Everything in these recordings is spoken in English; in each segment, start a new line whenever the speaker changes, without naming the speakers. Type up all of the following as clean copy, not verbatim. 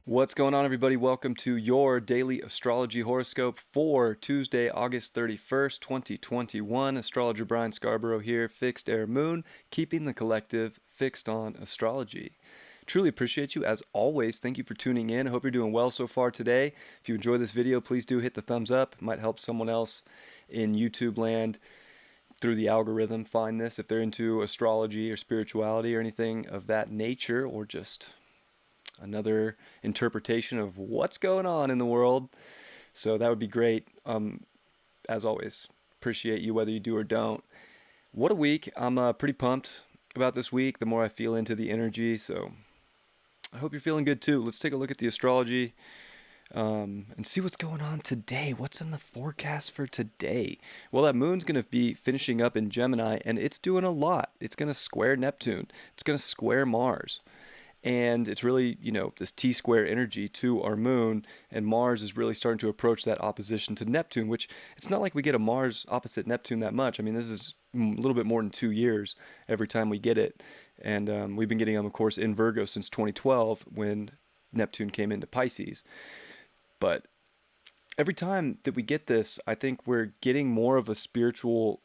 What's going on, everybody? Welcome to your daily astrology horoscope for Tuesday, August 31st, 2021. Astrologer Brian Scarborough here, Fixed Air Moon, keeping the collective fixed on astrology. Truly appreciate you as always. Thank you for tuning in. I hope you're doing well so far today. If you enjoy this video, please do hit the thumbs up. It might help someone else in YouTube land through the algorithm find this if they're into astrology or spirituality or anything of that nature, or just another interpretation of what's going on in the world. So that would be great. As always, appreciate you whether you do or don't. What a week. I'm pretty pumped about this week the more I feel into the energy. So I hope you're feeling good too. Let's take a look at the astrology and see what's going on today. What's in the forecast for today? Well, that moon's going to be finishing up in Gemini, and it's doing a lot. It's going to square Neptune. It's going to square Mars. And it's really, this T-square energy to our moon, and Mars is really starting to approach that opposition to Neptune, which it's not like we get a Mars opposite Neptune that much. I mean, this is a little bit more than 2 years every time we get it. And we've been getting them, of course, in Virgo since 2012 when Neptune came into Pisces. But every time that we get this, I think we're getting more of a spiritual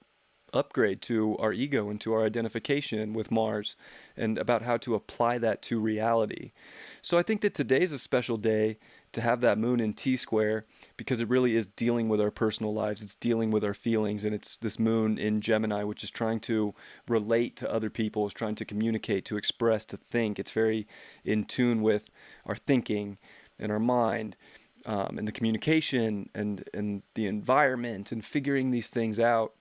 upgrade to our ego and to our identification with Mars, and about how to apply that to reality. So I think that today's a special day to have that moon in T-square, because it really is dealing with our personal lives. It's dealing with our feelings, and it's this moon in Gemini, which is trying to relate to other people, is trying to communicate, to express, to think. It's very in tune with our thinking and our mind, and the communication and the environment, and figuring these things out.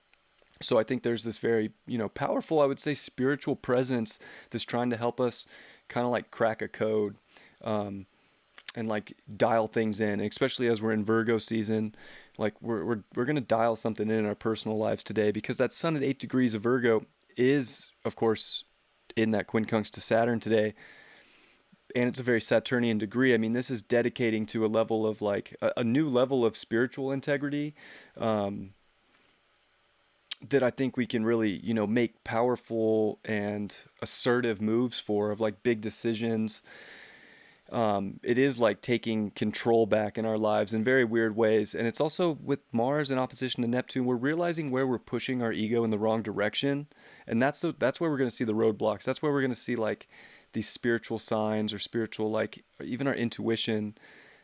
So I think there's this very, powerful, I would say, spiritual presence that's trying to help us kind of like crack a code, and like dial things in, especially as we're in Virgo season. Like we're going to dial something in our personal lives today, because that sun at 8 degrees of Virgo is, of course, in that quincunx to Saturn today. And it's a very Saturnian degree. I mean, this is dedicating to a level of like a new level of spiritual integrity, that I think we can really, make powerful and assertive moves for, of like big decisions. It is like taking control back in our lives in very weird ways. And it's also with Mars in opposition to Neptune, we're realizing where we're pushing our ego in the wrong direction. And that's where we're going to see the roadblocks. That's where we're going to see like these spiritual signs, or spiritual, like even our intuition,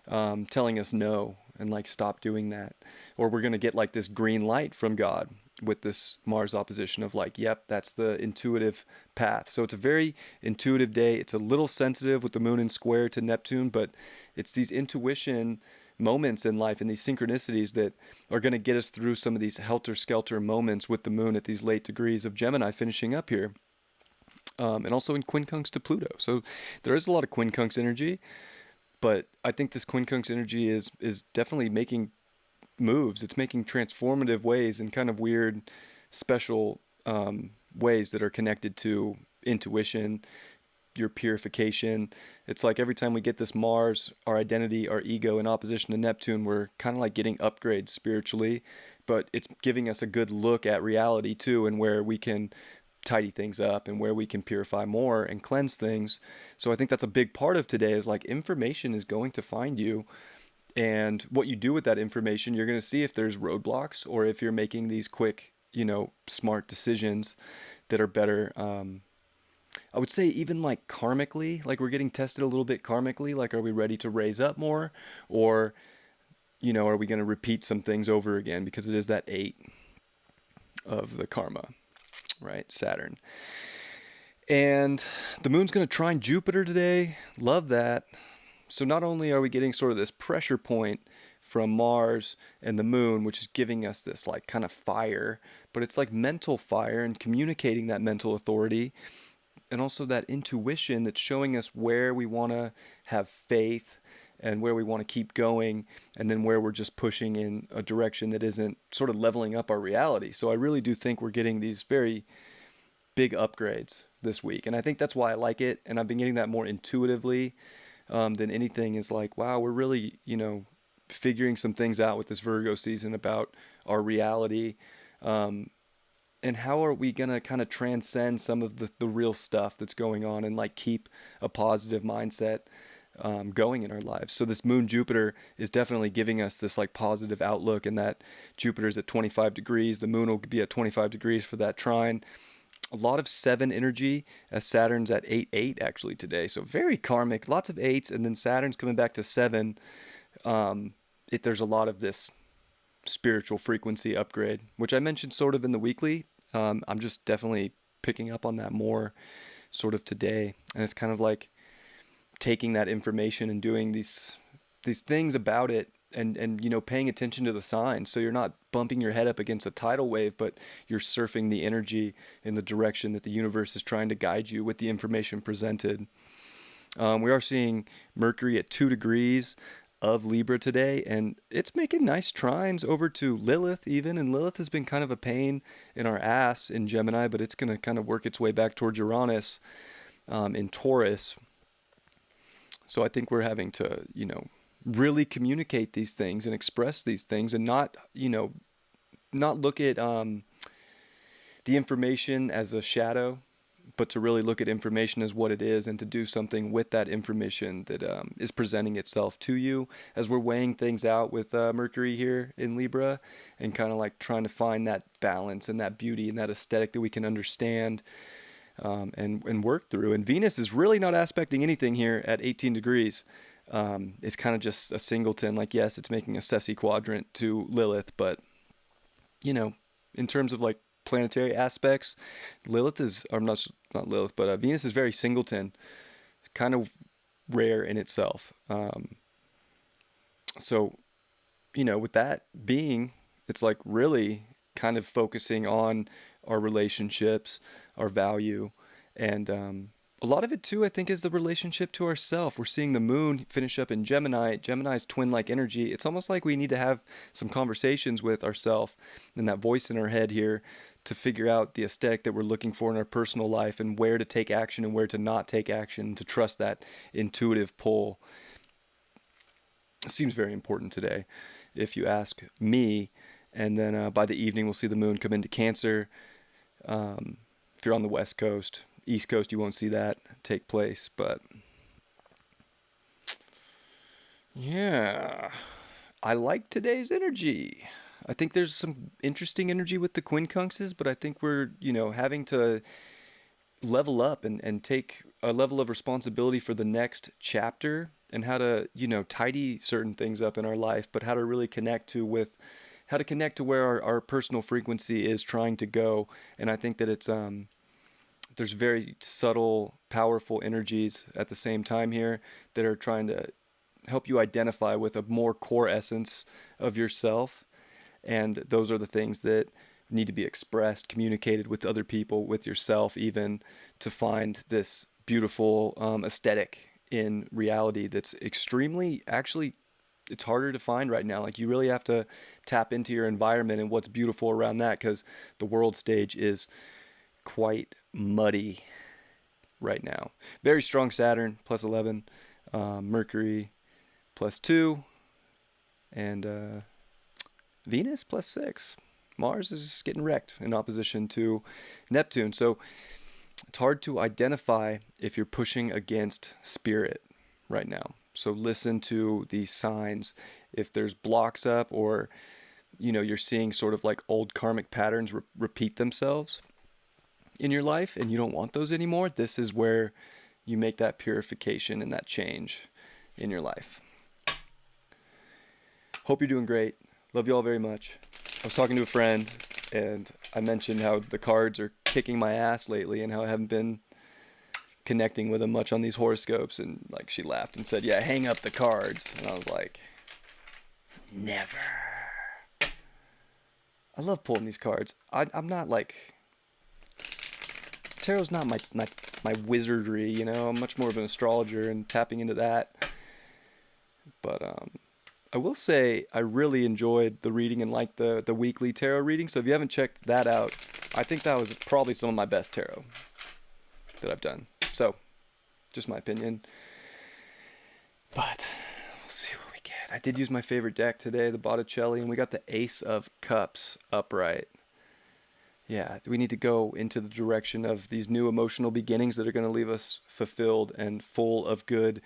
telling us no, and like stop doing that. Or we're going to get like this green light from God with this Mars opposition of like, yep, that's the intuitive path. So it's a very intuitive day. It's a little sensitive with the moon in square to Neptune, but it's these intuition moments in life and these synchronicities that are going to get us through some of these helter-skelter moments with the moon at these late degrees of Gemini finishing up here. And also in quincunx to Pluto. So there is a lot of quincunx energy, but I think this quincunx energy is definitely making moves. It's making transformative ways in kind of weird, special ways that are connected to intuition, your purification. It's like every time we get this Mars, our identity, our ego in opposition to Neptune, we're kind of like getting upgrades spiritually, but it's giving us a good look at reality too, and where we can tidy things up and where we can purify more and cleanse things. So I think that's a big part of today, is like information is going to find you. And what you do with that information, you're going to see if there's roadblocks, or if you're making these quick, smart decisions that are better. I would say even like karmically, like we're getting tested a little bit karmically. Like, are we ready to raise up more? Or, are we going to repeat some things over again? Because it is that 8 of the karma, right? Saturn. And the moon's going to trine Jupiter today. Love that. So not only are we getting sort of this pressure point from Mars and the moon, which is giving us this like kind of fire, but it's like mental fire and communicating that mental authority, and also that intuition that's showing us where we want to have faith and where we want to keep going, and then where we're just pushing in a direction that isn't sort of leveling up our reality. So I really do think we're getting these very big upgrades this week. And I think that's why I like it. And I've been getting that more intuitively than anything, is like, wow, we're really, figuring some things out with this Virgo season about our reality. And how are we going to kind of transcend some of the real stuff that's going on, and like keep a positive mindset going in our lives. So this moon Jupiter is definitely giving us this like positive outlook, and that Jupiter's at 25 degrees. The moon will be at 25 degrees for that trine. A lot of 7 energy, as Saturn's at 8 actually today. So very karmic, lots of 8s, and then Saturn's coming back to 7. There's a lot of this spiritual frequency upgrade, which I mentioned sort of in the weekly. I'm just definitely picking up on that more sort of today. And it's kind of like taking that information and doing these things about it, and paying attention to the signs, so you're not bumping your head up against a tidal wave, but you're surfing the energy in the direction that the universe is trying to guide you with the information presented. We are seeing Mercury at 2 degrees of Libra today, and it's making nice trines over to Lilith even, and Lilith has been kind of a pain in our ass in Gemini, but it's going to kind of work its way back towards Uranus in Taurus. So I think we're having to, really communicate these things and express these things, and not look at the information as a shadow, but to really look at information as what it is, and to do something with that information that is presenting itself to you as we're weighing things out with Mercury here in Libra, and kind of like trying to find that balance and that beauty and that aesthetic that we can understand and work through. And Venus is really not aspecting anything here at 18 degrees. It's kind of just a singleton. Like, yes, it's making a sessi quadrant to Lilith, but in terms of like planetary aspects, Lilith is, or not Lilith, but Venus is very singleton, kind of rare in itself. So, with that being, it's like really kind of focusing on our relationships, our value, and a lot of it too, I think, is the relationship to ourself. We're seeing the moon finish up in Gemini. Gemini's twin-like energy. It's almost like we need to have some conversations with ourself and that voice in our head here to figure out the aesthetic that we're looking for in our personal life, and where to take action and where to not take action, to trust that intuitive pull. It seems very important today, if you ask me. And then by the evening, we'll see the moon come into Cancer. If you're on the West Coast, East Coast, you won't see that take place, but yeah, I like today's energy. I think there's some interesting energy with the quincunxes, but I think we're, having to level up and take a level of responsibility for the next chapter, and how to, tidy certain things up in our life, but how to really connect to where our personal frequency is trying to go. And I think that it's, there's very subtle, powerful energies at the same time here that are trying to help you identify with a more core essence of yourself. And those are the things that need to be expressed, communicated with other people, with yourself even, to find this beautiful aesthetic in reality that's extremely, actually, it's harder to find right now. Like, you really have to tap into your environment and what's beautiful around that, because the world stage is quite muddy right now. Very strong Saturn, plus 11, Mercury, plus 2, and Venus, plus 6. Mars is getting wrecked in opposition to Neptune. So it's hard to identify if you're pushing against spirit right now. So listen to these signs. If there's blocks up, or, you're seeing sort of like old karmic patterns repeat themselves in your life, and you don't want those anymore, this is where you make that purification and that change in your life. Hope you're doing great. Love you all very much. I was talking to a friend, and I mentioned how the cards are kicking my ass lately, and how I haven't been connecting with them much on these horoscopes, and like, she laughed and said, yeah, hang up the cards. And I was like, never. I love pulling these cards. I'm not like, tarot's not my wizardry, I'm much more of an astrologer and tapping into that. But I will say I really enjoyed the reading and like the weekly tarot reading. So if you haven't checked that out, I think that was probably some of my best tarot that I've done. So, just my opinion. But we'll see what we get. I did use my favorite deck today, the Botticelli, and we got the Ace of Cups upright. Yeah, we need to go into the direction of these new emotional beginnings that are going to leave us fulfilled and full of good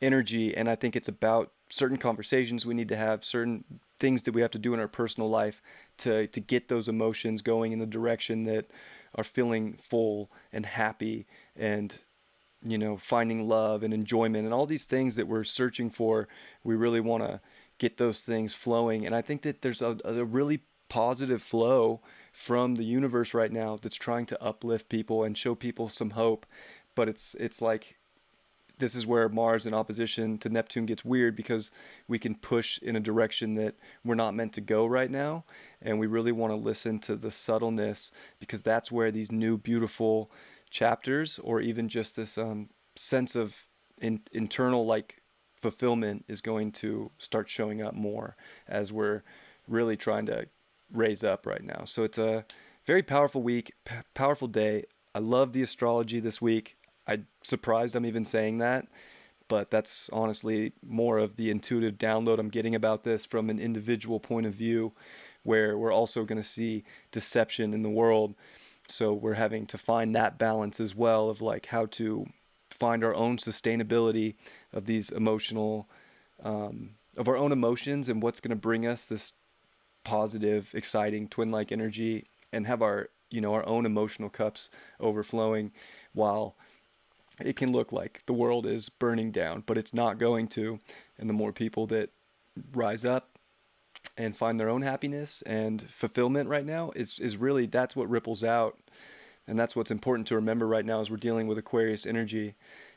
energy, and I think it's about certain conversations we need to have, certain things that we have to do in our personal life to get those emotions going in the direction that are feeling full and happy, and finding love and enjoyment and all these things that we're searching for. We really want to get those things flowing. And I think that there's a really positive flow from the universe right now that's trying to uplift people and show people some hope. But it's like this is where Mars in opposition to Neptune gets weird, because we can push in a direction that we're not meant to go right now. And we really want to listen to the subtleness, because that's where these new beautiful chapters, or even just this sense of internal like fulfillment, is going to start showing up more as we're really trying to raise up right now. So it's a very powerful week, powerful day. I love the astrology this week. I'm surprised I'm even saying that, but that's honestly more of the intuitive download I'm getting about this from an individual point of view, where we're also going to see deception in the world. So we're having to find that balance as well, of like how to find our own sustainability of these emotional, of our own emotions, and what's going to bring us this positive, exciting, twin-like energy, and have our our own emotional cups overflowing, while it can look like the world is burning down, but it's not going to. And the more people that rise up and find their own happiness and fulfillment right now is really, that's what ripples out. And that's what's important to remember right now as we're dealing with Aquarius energy,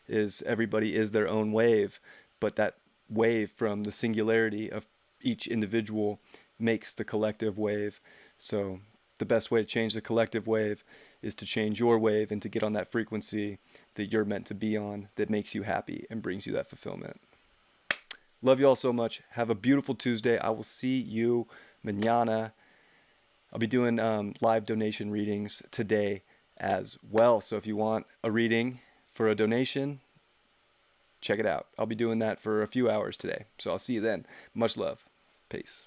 is everybody is their own wave, but that wave from the singularity of each individual makes the collective wave. So the best way to change the collective wave is to change your wave and to get on that frequency that you're meant to be on, that makes you happy and brings you that fulfillment. Love you all so much. Have a beautiful Tuesday. I will see you mañana. I'll be doing live donation readings today as well. So if you want a reading for a donation, check it out. I'll be doing that for a few hours today. So I'll see you then. Much love. Peace.